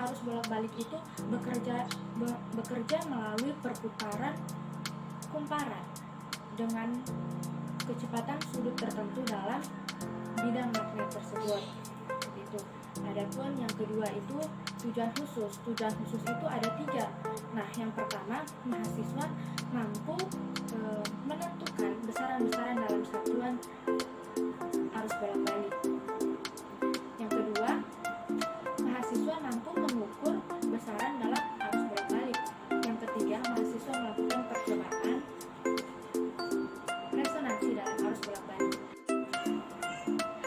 arus bolak-balik itu bekerja melalui perputaran kumparan dengan kecepatan sudut tertentu dalam bidang magnet tersebut. Begitu. Adapun yang kedua itu tujuan khusus. Tujuan khusus itu ada 3. Nah, yang pertama, mahasiswa mampu menentukan besaran-besaran dalam satuan arus bolak-balik. Yang kedua, mahasiswa mampu mengukur besaran dalam arus bolak-balik. Yang ketiga, mahasiswa melakukan percobaan resonansi dalam arus bolak-balik.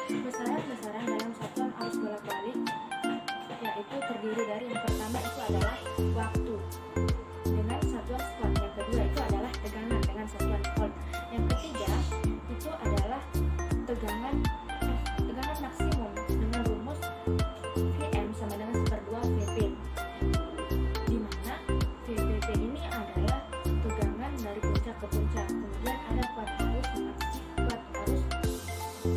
Besaran-besaran dalam satuan arus bolak-balik yaitu terdiri dari yang pertama itu adalah waktu dengan satuan watt, yang kedua itu adalah tegangan dengan satuan volt, yang ketiga itu adalah tegangan maksimum dengan rumus Vm sama dengan 1/2 Vp, di mana Vp ini adalah tegangan dari puncak ke puncak. Kemudian ada kuat arus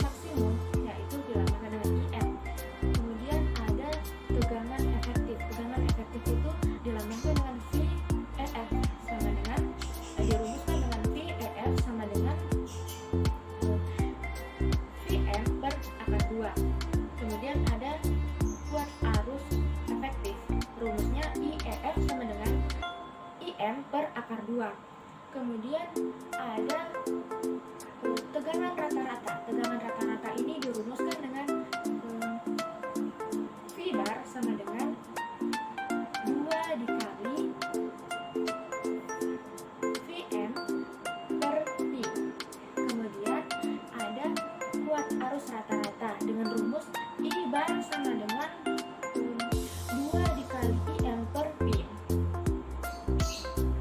maksimum yaitu dinamakan dengan Im. Kemudian ada tegangan efektif. Tegangan efektif itu dilambangkan dengan VEF sama dengan dirumuskan dengan VEF sama dengan Vm per akar 2. Kemudian ada kuat arus efektif. Rumusnya IEF sama dengan Im per akar 2. Kemudian ada tegangan rata-rata. Tegangan rata-rata ini dirumuskan dengan V bar sama dengan 2 dikali Vm per Pi. Kemudian ada kuat arus rata-rata dengan rumus I bar sama dengan 2 dikali Im per Pi.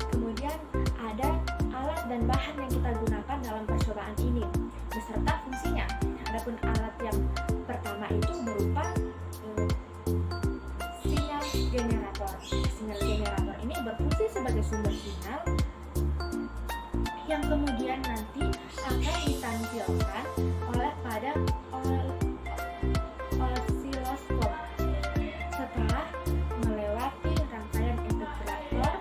Kemudian ada alat dan bahan yang kita gunakan dalam percobaan ini beserta fungsinya. Adapun alat yang pertama itu berupa sinyal generator. Sinyal generator ini berfungsi sebagai sumber sinyal yang kemudian nanti akan ditampilkan pada osiloskop setelah melewati rangkaian integrator,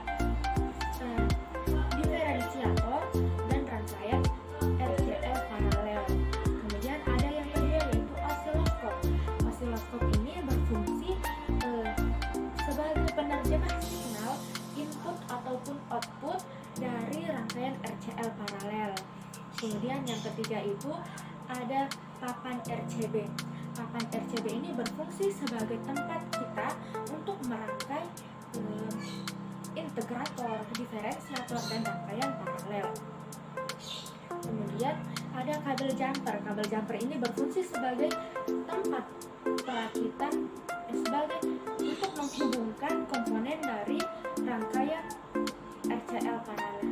diferensiator, dan rangkaian RCL paralel. Kemudian ada yang kedua yaitu osiloskop. Osiloskop ini berfungsi sebagai penerjemah signal input ataupun output dari rangkaian RCL paralel. Kemudian yang ketiga itu ada papan RCB. Papan RCB ini berfungsi sebagai tempat kita untuk merangkai integrator, diferensiator, dan rangkaian paralel. Kemudian ada kabel jumper. Kabel jumper ini berfungsi sebagai tempat perakitan untuk menghubungkan komponen dari rangkaian RCL paralel.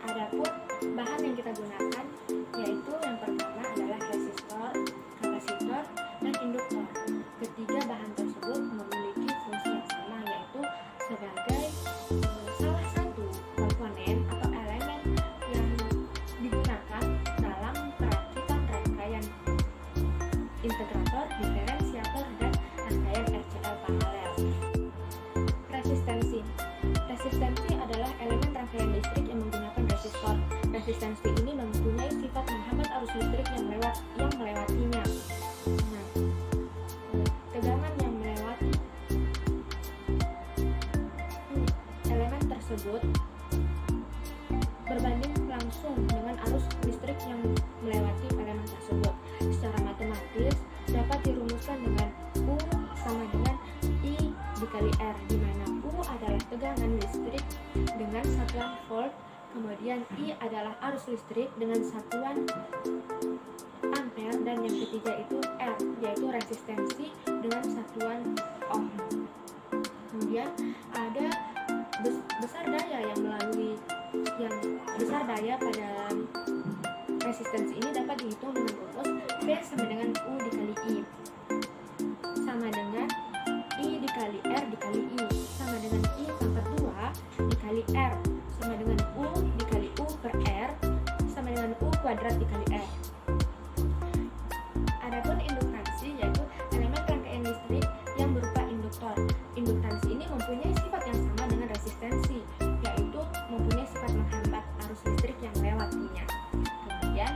Adapun bahan yang kita gunakan yaitu yang pertama adalah resistor, kapasitor, dan induktor. Ketiga bahan tersebut memiliki fungsi yang sama yaitu sebagai salah satu komponen atau elemen yang digunakan dalam perakitan rangkaian integrator, diferensiator, dan rangkaian RCL paralel. Resistensi. Resistensi adalah elemen rangkaian listrik yang menggunakan resistor. Resistensi ini mempunyai sifat menghambat arus listrik yang melewatinya. Nah, tegangan yang melewati elemen tersebut berbanding langsung dengan arus listrik yang melewati elemen tersebut. Secara matematis dapat dirumuskan dengan U sama dengan I dikali R, di mana U adalah tegangan listrik dengan satuan volt, kemudian I adalah arus listrik dengan satuan ampere, dan yang ketiga itu R, yaitu resistensi dengan satuan ohm. Kemudian ada besar daya besar daya pada resistensi ini dapat dihitung dengan rumus V sama dengan U dikali I sama dengan I dikali R dikali I sama dengan I pangkat 2 dikali R sama dengan U dikali U per R sama dengan U kuadrat dikali R. Adapun indukansi yaitu elemen rangkaian listrik Indukansi ini mempunyai sifat yang sama dengan resistensi, yaitu mempunyai sifat menghambat arus listrik yang melewatinya. Kemudian,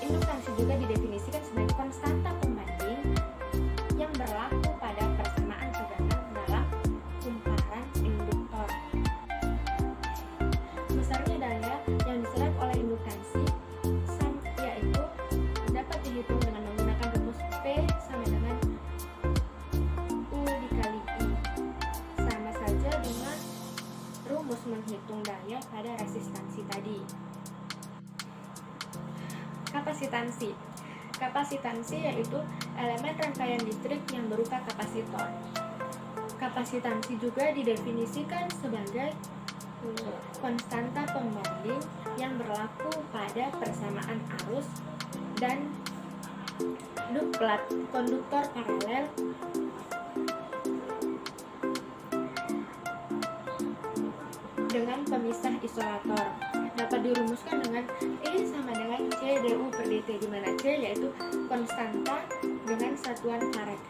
indukansi juga didefinisikan sebagai konstanta pembanding yang berlaku pada persamaan tegangan dalam kumparan induktor. Besarnya daya yang diserap oleh indukansi yaitu dapat dihitung dengan menggunakan rumus P sama dengan U dikali I, sama saja dengan rumus menghitung daya pada resistansi tadi. Kapasitansi yaitu elemen rangkaian listrik yang berupa kapasitor. Kapasitansi juga didefinisikan sebagai konstanta pembanding yang berlaku pada persamaan arus dan duplat konduktor paralel dengan pemisah isolator. Dapat dirumuskan dengan E sama dengan C dU per dt, di mana C yaitu konstanta dengan satuan farad.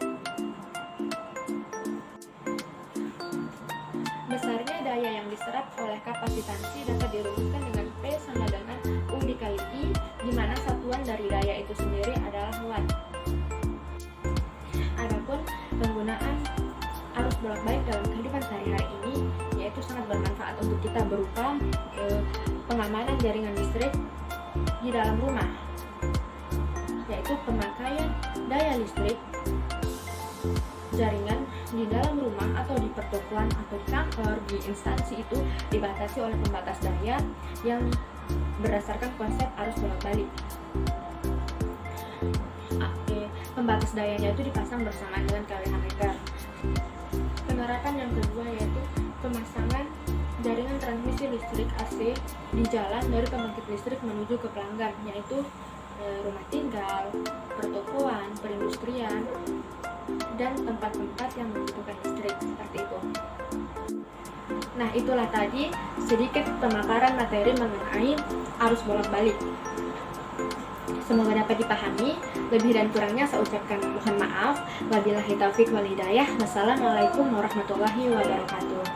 Besarnya daya yang diserap oleh kapasitansi dapat dirumuskan dengan P sama dengan U dikali I, di mana satuan dari daya itu sendiri adalah watt. Adapun penggunaan arus bolak-balik dalam kehidupan sehari-hari ini yaitu sangat bermanfaat untuk kita berupa pengamanan jaringan listrik di dalam rumah, yaitu pemakaian daya listrik jaringan di dalam rumah atau di pertokoan atau di kantor, di instansi itu dibatasi oleh pembatas daya yang berdasarkan konsep arus bolak-balik. Pembatas dayanya itu dipasang bersamaan dengan kWh meter. Penerapan yang kedua yaitu pemasangan jaringan transmisi listrik AC di jalan dari pembangkit listrik menuju ke pelanggan, yaitu rumah tinggal, pertokoan, perindustrian, dan tempat-tempat yang membutuhkan listrik seperti itu. Nah, itulah tadi sedikit pemaparan materi mengenai arus bolak-balik. Semoga dapat dipahami. Lebih dan kurangnya saya ucapkan mohon maaf. Wabillahi taufik wal hidayah. Wassalamualaikum warahmatullahi wabarakatuh.